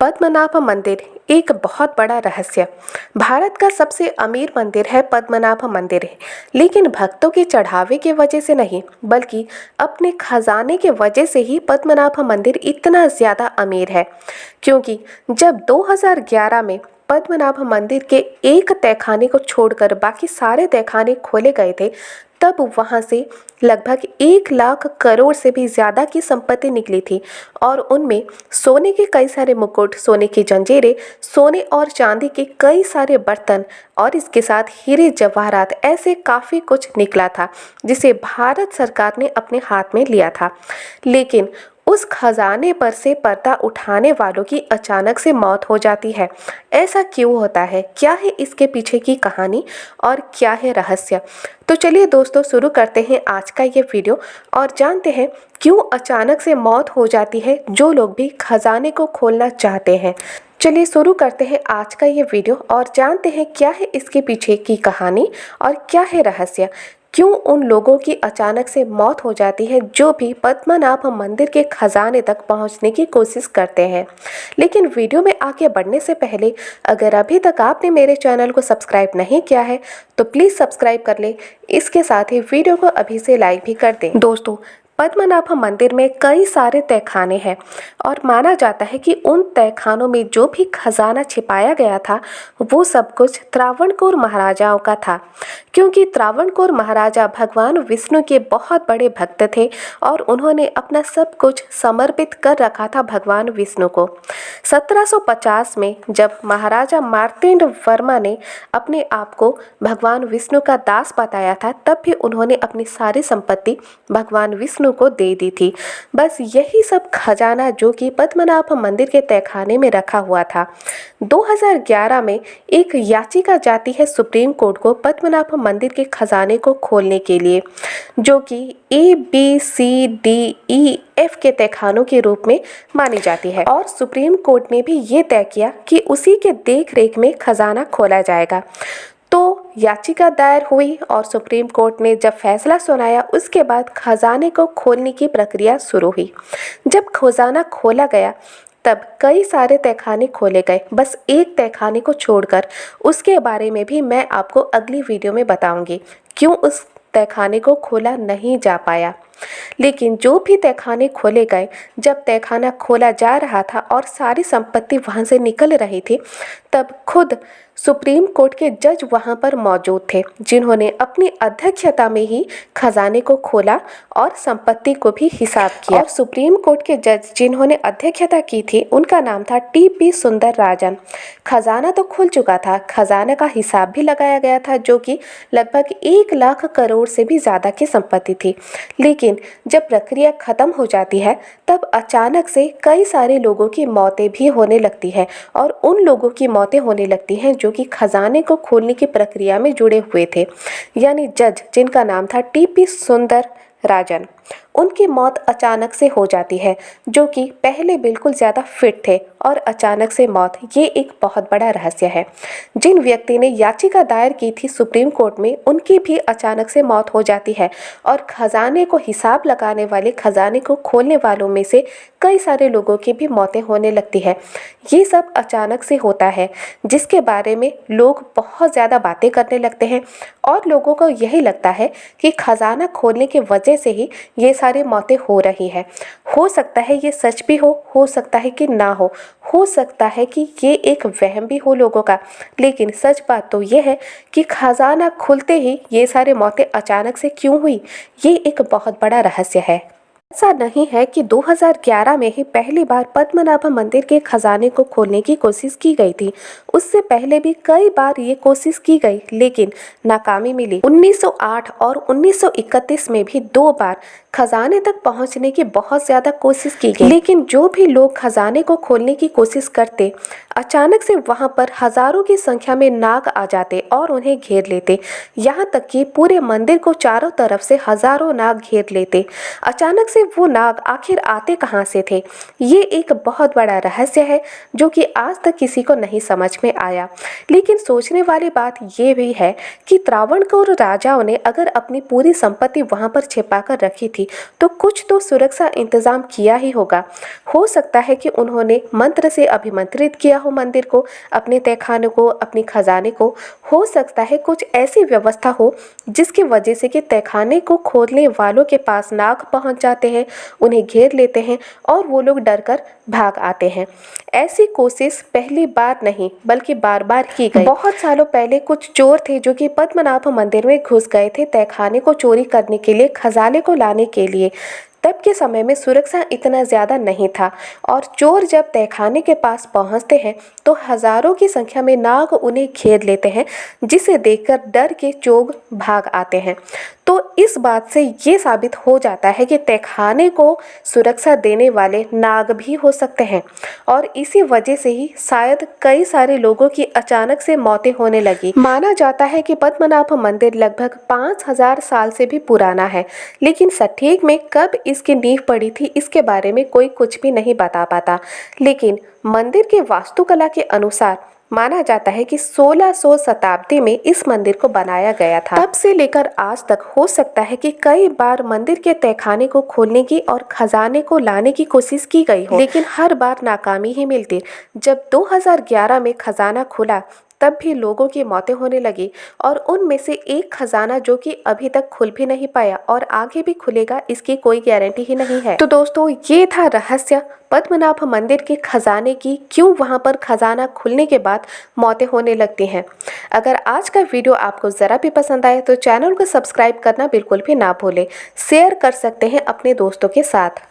पद्मनाभ मंदिर एक बहुत बड़ा रहस्य। भारत का सबसे अमीर मंदिर है पद्मनाभ मंदिर है, लेकिन भक्तों के चढ़ावे की वजह से नहीं बल्कि अपने खजाने के वजह से ही पद्मनाभ मंदिर इतना ज़्यादा अमीर है। क्योंकि जब 2011 में पद्मनाभ मंदिर के एक तहखाने को छोड़कर बाकी सारे तहखाने खोले गए थे, तब वहां से लगभग 1 लाख करोड़ से भी ज़्यादा की संपत्ति निकली थी और उनमें सोने के कई सारे मुकुट, सोने की जंजीरें, सोने और चांदी के कई सारे बर्तन और इसके साथ हीरे जवाहरात ऐसे काफ़ी कुछ निकला था जिसे भारत सरकार ने अपने हाथ में लिया था। लेकिन उस खजाने पर से पर्दा उठाने वालों की अचानक से मौत हो जाती है। ऐसा क्यों होता है? क्या है इसके पीछे की कहानी और क्या है रहस्य? तो चलिए दोस्तों, शुरू करते हैं आज का ये वीडियो और जानते हैं क्यों अचानक से मौत हो जाती है जो लोग भी खजाने को खोलना चाहते हैं। चलिए शुरू करते हैं आज का ये वीडियो और जानते हैं क्या है इसके पीछे की कहानी और क्या है रहस्य। क्यों उन लोगों की अचानक से मौत हो जाती है जो भी पद्मनाभ मंदिर के खजाने तक पहुंचने की कोशिश करते हैं। लेकिन वीडियो में आगे बढ़ने से पहले अगर अभी तक आपने मेरे चैनल को सब्सक्राइब नहीं किया है तो प्लीज़ सब्सक्राइब कर ले। इसके साथ ही वीडियो को अभी से लाइक भी कर दें। दोस्तों, पद्मनाभ मंदिर में कई सारे तहखाने हैं और माना जाता है कि उन तहखानों में जो भी खजाना छिपाया गया था वो सब कुछ त्रावणकोर महाराजाओं का था। क्योंकि त्रावणकोर महाराजा भगवान विष्णु के बहुत बड़े भक्त थे और उन्होंने अपना सब कुछ समर्पित कर रखा था भगवान विष्णु को। 1750 में जब महाराजा मार्तंड वर्मा ने अपने आप को भगवान विष्णु का दास बताया था, तब भी उन्होंने अपनी सारी संपत्ति भगवान विष्णु को दे दी थी। बस यही सब खजाना जो कि पद्मनाभ मंदिर के तहखाने में रखा हुआ था। 2011 में एक याचिका जाती है सुप्रीम कोर्ट को पद्मनाभ मंदिर के खजाने को खोलने के लिए, जो कि ABCDEF के तहखानों के रूप में मानी जाती है और सुप्रीम कोर्ट ने भी ये तय किया कि उसी के देख रेख में खजाना खोला जाएगा। तो याचिका दायर हुई और सुप्रीम कोर्ट ने जब फैसला सुनाया उसके बाद खजाने को खोलने की प्रक्रिया शुरू हुई। जब खजाना खोला गया तब कई सारे तहखाने खोले गए, बस एक तहखाने को छोड़कर। उसके बारे में भी मैं आपको अगली वीडियो में बताऊंगी क्यों उस तहखाने को खोला नहीं जा पाया। लेकिन जो भी तहखाने खोले गए, जब तहखाना खोला जा रहा था और सारी संपत्ति वहां से निकल रही थी, तब खुद सुप्रीम कोर्ट के जज वहां पर मौजूद थे जिन्होंने अपनी अध्यक्षता में ही खजाने को खोला और संपत्ति को भी हिसाब किया। और सुप्रीम कोर्ट के जज जिन्होंने अध्यक्षता की थी उनका नाम था TP सुंदरराजन। खजाना तो खुल चुका था, खजाने का हिसाब भी लगाया गया था जो कि लगभग 1 लाख करोड़ से भी ज़्यादा की संपत्ति थी। लेकिन जब प्रक्रिया खत्म हो जाती है तब अचानक से कई सारे लोगों की मौतें भी होने लगती है और उन लोगों की मौतें होने लगती हैं जो कि खजाने को खोलने की प्रक्रिया में जुड़े हुए थे। यानी जज जिनका नाम था TP सुंदरराजन, उनकी मौत अचानक से हो जाती है, जो कि पहले बिल्कुल ज़्यादा फिट थे और अचानक से मौत, ये एक बहुत बड़ा रहस्य है। जिन व्यक्ति ने याचिका दायर की थी सुप्रीम कोर्ट में उनकी भी अचानक से मौत हो जाती है और खजाने को हिसाब लगाने वाले, खजाने को खोलने वालों में से कई सारे लोगों की भी मौतें होने लगती है। ये सब अचानक से होता है जिसके बारे में लोग बहुत ज़्यादा बातें करने लगते हैं और लोगों को यही लगता है कि खजाना खोलने की वजह से ही ये सारी मौतें हो रही है। हो सकता है ये सच भी हो सकता है कि ना हो सकता है कि ये एक वहम भी हो लोगों का। लेकिन सच बात तो ये है कि खजाना खुलते ही ये सारी मौतें अचानक से क्यों हुई, ये एक बहुत बड़ा रहस्य है। ऐसा नहीं है कि 2011 में ही पहली बार पद्मनाभ मंदिर के खजाने को खोलने की कोशिश की गई थी। उससे पहले भी कई बार ये कोशिश की गई लेकिन नाकामी मिली। 1908 और 1931 में भी 2 बार खजाने तक पहुंचने की बहुत ज़्यादा कोशिश की गई, लेकिन जो भी लोग खजाने को खोलने की कोशिश करते अचानक से वहां पर हजारों की संख्या में नाग आ जाते और उन्हें घेर लेते। यहाँ तक कि पूरे मंदिर को चारों तरफ से हजारों नाग घेर लेते। अचानक से वो नाग आखिर आते कहाँ से थे, ये एक बहुत बड़ा रहस्य है जो कि आज तक किसी को नहीं समझ में आया। लेकिन सोचने वाली बात ये भी है कि त्रावणकोर राजाओं ने अगर अपनी पूरी संपत्ति वहां पर छिपा कर रखी थी तो कुछ तो सुरक्षा इंतजाम किया ही होगा। हो सकता है कि उन्होंने मंत्र से अभिमंत्रित किया हो मंदिर को, अपने तहखाने को, अपनी खजाने को। हो सकता है कुछ ऐसी व्यवस्था हो जिसकी वजह से कि तहखाने को खोलने वालों के पास नाग पहुंच जाते हैं, उन्हें घेर लेते हैं और वो लोग डर कर भाग आते हैं। ऐसी कोशिश पहली बार नहीं बल्कि बार बार की गई। बहुत सालों पहले कुछ चोर थे जो कि पद्मनाभ मंदिर में घुस गए थे तहखाने को चोरी करने के लिए, खजाने को लाने के लिए। तब के समय में सुरक्षा इतना ज़्यादा नहीं था और चोर जब तहखाने के पास पहुंचते हैं तो हजारों की संख्या में नाग उन्हें घेर लेते हैं, जिसे देखकर डर के चोर भाग आते हैं। तो इस बात से ये साबित हो जाता है कि तहखाने को सुरक्षा देने वाले नाग भी हो सकते हैं और इसी वजह से ही शायद कई सारे लोगों की अचानक से मौतें होने लगी। माना जाता है कि पद्मनाभ मंदिर लगभग 5000 साल से भी पुराना है, लेकिन सटीक में कब इसकी नींव पड़ी थी इसके बारे में कोई कुछ भी नहीं बता पाता। लेकिन मंदिर के वास्तुकला के अनुसार माना जाता है कि 1600 शताब्दी में इस मंदिर को बनाया गया था। तब से लेकर आज तक हो सकता है कि कई बार मंदिर के तहखाने को खोलने की और खजाने को लाने की कोशिश की गई हो, लेकिन हर बार नाकामी ही मिलती। जब 2011 में खजाना खुला तब भी लोगों की मौतें होने लगी और उनमें से एक खजाना जो कि अभी तक खुल भी नहीं पाया और आगे भी खुलेगा इसकी कोई गारंटी ही नहीं है। तो दोस्तों, ये था रहस्य पद्मनाभ मंदिर के खजाने की, क्यों वहां पर खजाना खुलने के बाद मौतें होने लगती हैं। अगर आज का वीडियो आपको ज़रा भी पसंद आए तो चैनल को सब्सक्राइब करना बिल्कुल भी ना भूलें। शेयर कर सकते हैं अपने दोस्तों के साथ।